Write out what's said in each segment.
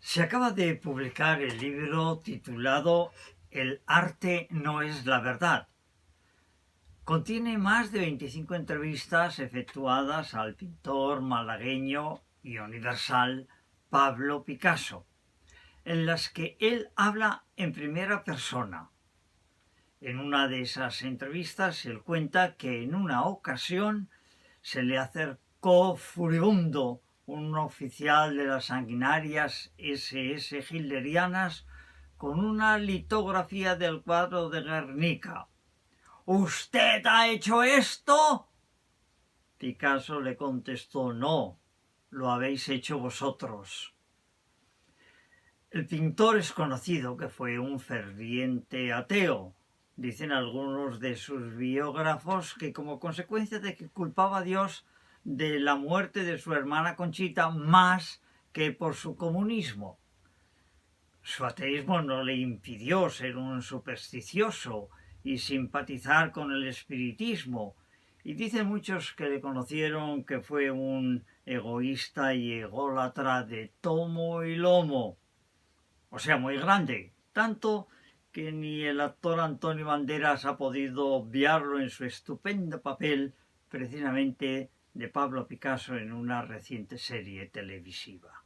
Se acaba de publicar el libro titulado El arte no es la verdad. Contiene más de 25 entrevistas efectuadas al pintor malagueño y universal Pablo Picasso, en las que él habla en primera persona. En una de esas entrevistas él cuenta que en una ocasión se le acercó furibundo un oficial de las sanguinarias SS hitlerianas con una litografía del cuadro de Guernica. ¿Usted ha hecho esto? Picasso le contestó: no, lo habéis hecho vosotros. El pintor es conocido que fue un ferviente ateo. Dicen algunos de sus biógrafos que como consecuencia de que culpaba a Dios de la muerte de su hermana Conchita más que por su comunismo. Su ateísmo no le impidió ser un supersticioso y simpatizar con el espiritismo, y dicen muchos que le conocieron que fue un egoísta y ególatra de tomo y lomo, o sea, muy grande, tanto que ni el actor Antonio Banderas ha podido obviarlo en su estupendo papel precisamente de Pablo Picasso en una reciente serie televisiva.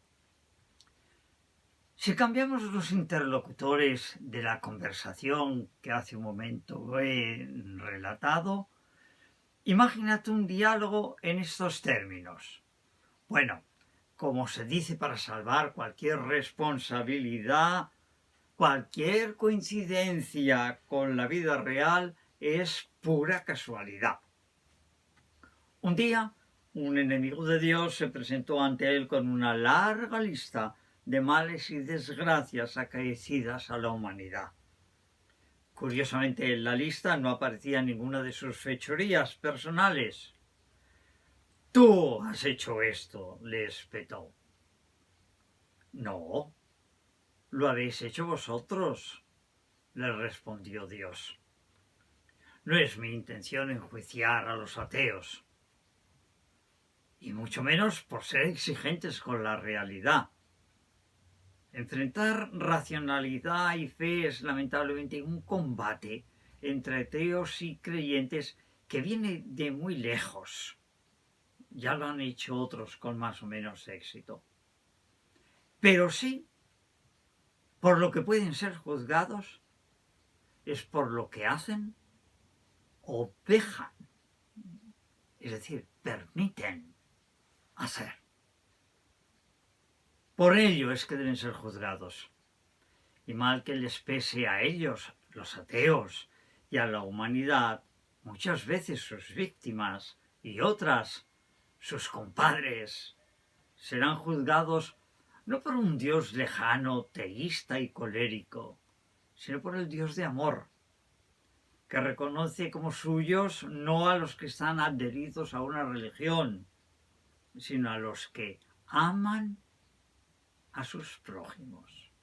Si cambiamos los interlocutores de la conversación que hace un momento he relatado, imagínate un diálogo en estos términos. Bueno, como se dice para salvar cualquier responsabilidad, cualquier coincidencia con la vida real es pura casualidad. Un día, un enemigo de Dios se presentó ante él con una larga lista de males y desgracias acaecidas a la humanidad. Curiosamente, en la lista no aparecía ninguna de sus fechorías personales. «Tú has hecho esto», le espetó. «No, lo habéis hecho vosotros», le respondió Dios. No es mi intención enjuiciar a los ateos, y mucho menos por ser exigentes con la realidad. Enfrentar racionalidad y fe es lamentablemente un combate entre ateos y creyentes que viene de muy lejos. Ya lo han hecho otros con más o menos éxito. Pero sí, por lo que pueden ser juzgados es por lo que hacen o dejan, es decir, permiten hacer. Por ello es que deben ser juzgados. Y mal que les pese a ellos, los ateos, y a la humanidad, muchas veces sus víctimas y otras, sus compadres, serán juzgados no por un Dios lejano, teísta y colérico, sino por el Dios de amor, que reconoce como suyos no a los que están adheridos a una religión, sino a los que aman a sus prójimos.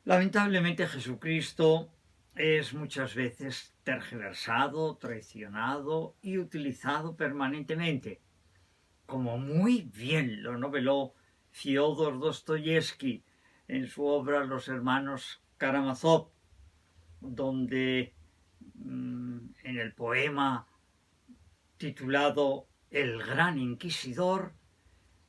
Lamentablemente Jesucristo es muchas veces tergiversado, traicionado y utilizado permanentemente, como muy bien lo noveló Fyodor Dostoyevsky en su obra Los hermanos Karamazov, donde en el poema titulado El gran inquisidor,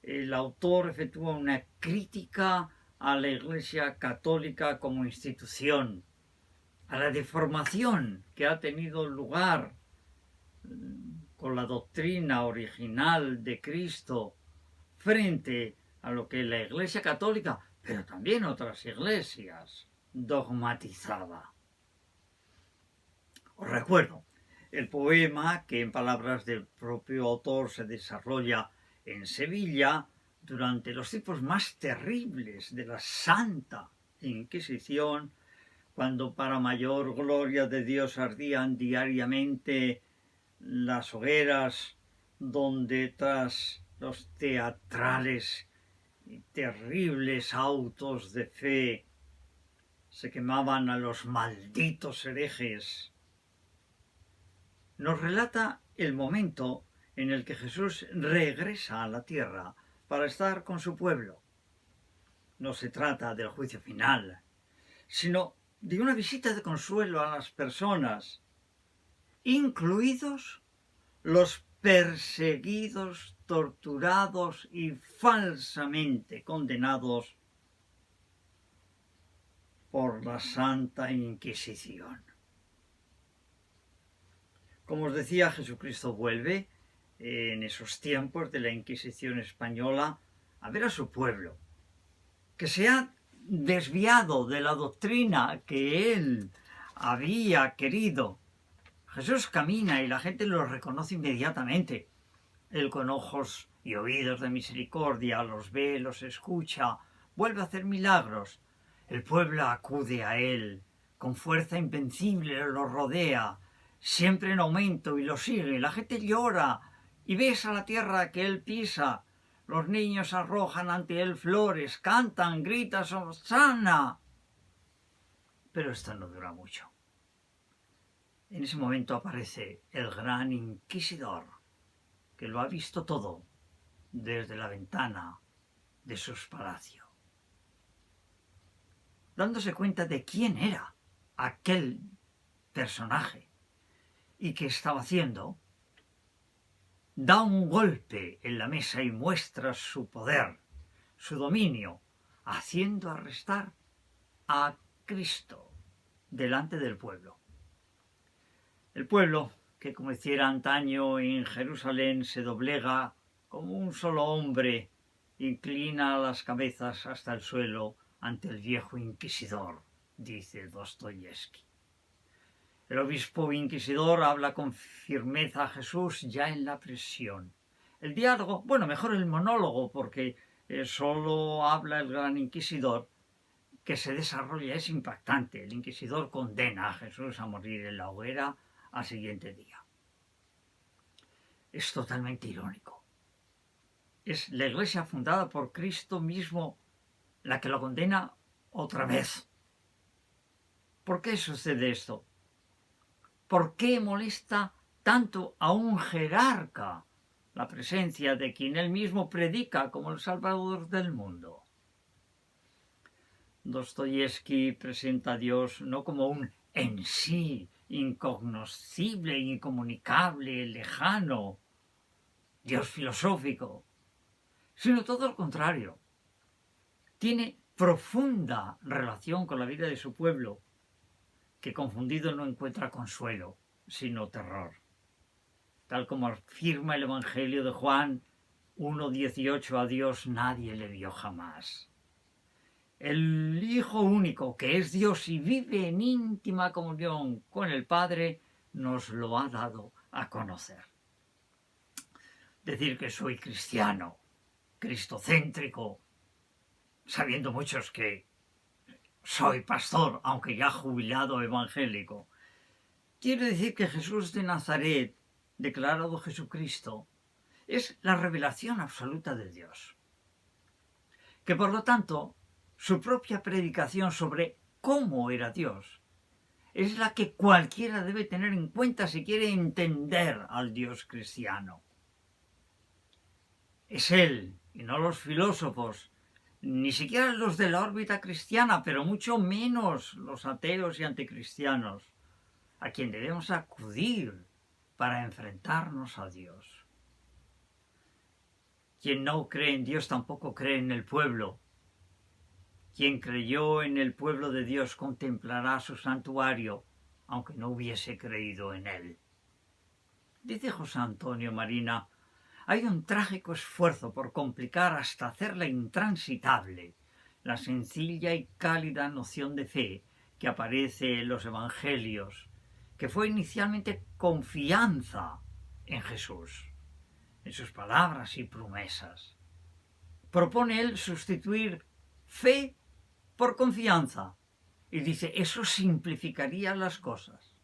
el autor efectúa una crítica a la Iglesia Católica como institución, a la deformación que ha tenido lugar con la doctrina original de Cristo frente a lo que la Iglesia Católica, pero también otras iglesias, dogmatizaba. Os recuerdo el poema que en palabras del propio autor se desarrolla en Sevilla durante los tiempos más terribles de la Santa Inquisición, cuando para mayor gloria de Dios ardían diariamente las hogueras donde tras los teatrales y terribles autos de fe se quemaban a los malditos herejes. Nos relata el momento en el que Jesús regresa a la tierra para estar con su pueblo. no se trata del juicio final, sino de una visita de consuelo a las personas, incluidos los perseguidos, torturados y falsamente condenados por la Santa Inquisición. Como os decía, Jesucristo vuelve en esos tiempos de la Inquisición española a ver a su pueblo, que se ha desviado de la doctrina que él había querido. Jesús camina y la gente lo reconoce inmediatamente. Él con ojos y oídos de misericordia los ve, los escucha, vuelve a hacer milagros. El pueblo acude a él, con fuerza invencible lo rodea, siempre en aumento y lo sigue. La gente llora y besa la tierra que él pisa. Los niños arrojan ante él flores, cantan, gritan, ¡Hosana! Pero esto no dura mucho. En ese momento aparece el gran inquisidor, que lo ha visto todo desde la ventana de sus palacios, dándose cuenta de quién era aquel personaje y qué estaba haciendo, da un golpe en la mesa y muestra su poder, su dominio, haciendo arrestar a Cristo delante del pueblo. El pueblo, que como hiciera antaño en Jerusalén, se doblega como un solo hombre, inclina las cabezas hasta el suelo ante el viejo inquisidor, dice Dostoyevsky. El obispo inquisidor habla con firmeza a Jesús ya en la prisión. El diálogo, bueno, mejor el monólogo, porque solo habla el gran inquisidor, que se desarrolla, es impactante. El inquisidor condena a Jesús a morir en la hoguera al siguiente día. Es totalmente irónico. Es la iglesia fundada por Cristo mismo la que lo condena otra vez. ¿Por qué sucede esto? ¿Por qué molesta tanto a un jerarca la presencia de quien él mismo predica como el Salvador del mundo? Dostoyevsky presenta a Dios no como un en sí, incognoscible, incomunicable, lejano, Dios filosófico, sino todo lo contrario. Tiene profunda relación con la vida de su pueblo, que confundido no encuentra consuelo, sino terror. Tal como afirma el Evangelio de Juan 1:18, a Dios nadie le vio jamás. El Hijo único, que es Dios y vive en íntima comunión con el Padre, nos lo ha dado a conocer. Decir que soy cristiano, cristocéntrico, sabiendo muchos que soy pastor, aunque ya jubilado evangélico, quiere decir que Jesús de Nazaret, declarado Jesucristo, es la revelación absoluta de Dios. Que por lo tanto, su propia predicación sobre cómo era Dios es la que cualquiera debe tener en cuenta si quiere entender al Dios cristiano. Es Él, y no los filósofos, ni siquiera los de la órbita cristiana, pero mucho menos los ateos y anticristianos, a quien debemos acudir para enfrentarnos a Dios. Quien no cree en Dios tampoco cree en el pueblo. Quien creyó en el pueblo de Dios contemplará su santuario, aunque no hubiese creído en él. Dice José Antonio Marina, hay un trágico esfuerzo por complicar hasta hacerla intransitable la sencilla y cálida noción de fe que aparece en los evangelios, que fue inicialmente confianza en Jesús, en sus palabras y promesas. Propone él sustituir fe por confianza y dice, eso simplificaría las cosas.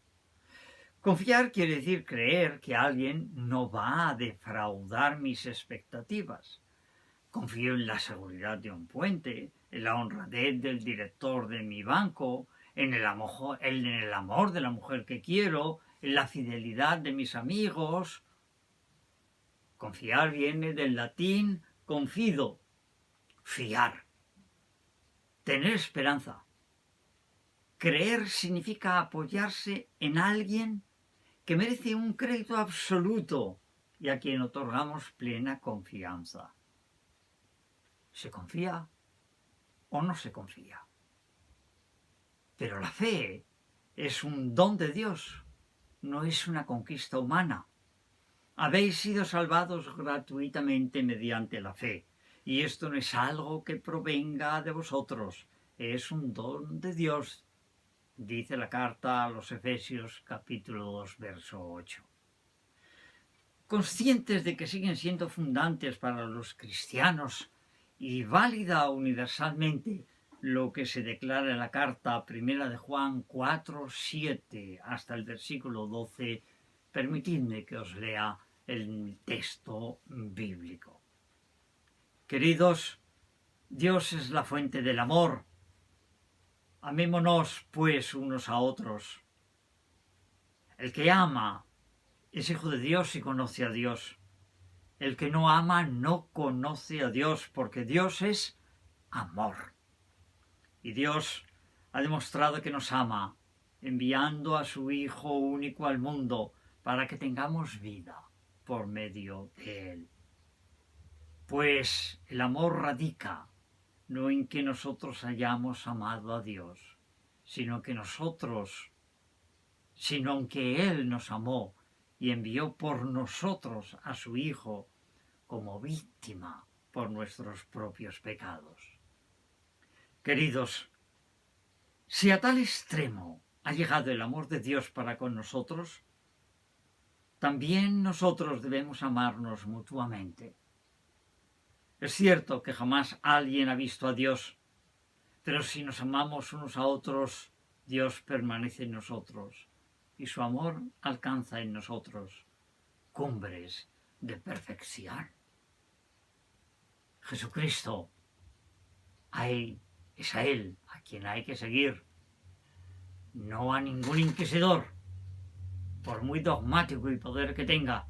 Confiar quiere decir creer que alguien no va a defraudar mis expectativas. Confío en la seguridad de un puente, en la honradez del director de mi banco, en el amor de la mujer que quiero, en la fidelidad de mis amigos. Confiar viene del latín confido, fiar. tener esperanza. Creer significa apoyarse en alguien que merece un crédito absoluto y a quien otorgamos plena confianza. ¿Se confía o no se confía? Pero la fe es un don de Dios, no es una conquista humana. Habéis sido salvados gratuitamente mediante la fe, y esto no es algo que provenga de vosotros, es un don de Dios, dice la carta a los Efesios capítulo 2, verso 8. Conscientes de que siguen siendo fundantes para los cristianos y válida universalmente lo que se declara en la carta primera de Juan 4, 7 hasta el versículo 12, permitidme que os lea el texto bíblico. Queridos, Dios es la fuente del amor. Amémonos, pues, unos a otros. El que ama es hijo de Dios y conoce a Dios. El que no ama no conoce a Dios, porque Dios es amor. Y Dios ha demostrado que nos ama, enviando a su Hijo único al mundo para que tengamos vida por medio de Él. Pues el amor radica no en que nosotros hayamos amado a Dios, sino en que Él nos amó y envió por nosotros a su Hijo como víctima por nuestros propios pecados. Queridos, si a tal extremo ha llegado el amor de Dios para con nosotros, también nosotros debemos amarnos mutuamente. Es cierto que jamás alguien ha visto a Dios, pero si nos amamos unos a otros, Dios permanece en nosotros y su amor alcanza en nosotros cumbres de perfección. Jesucristo, es a Él a quien hay que seguir, no a ningún inquisidor, por muy dogmático y poder que tenga,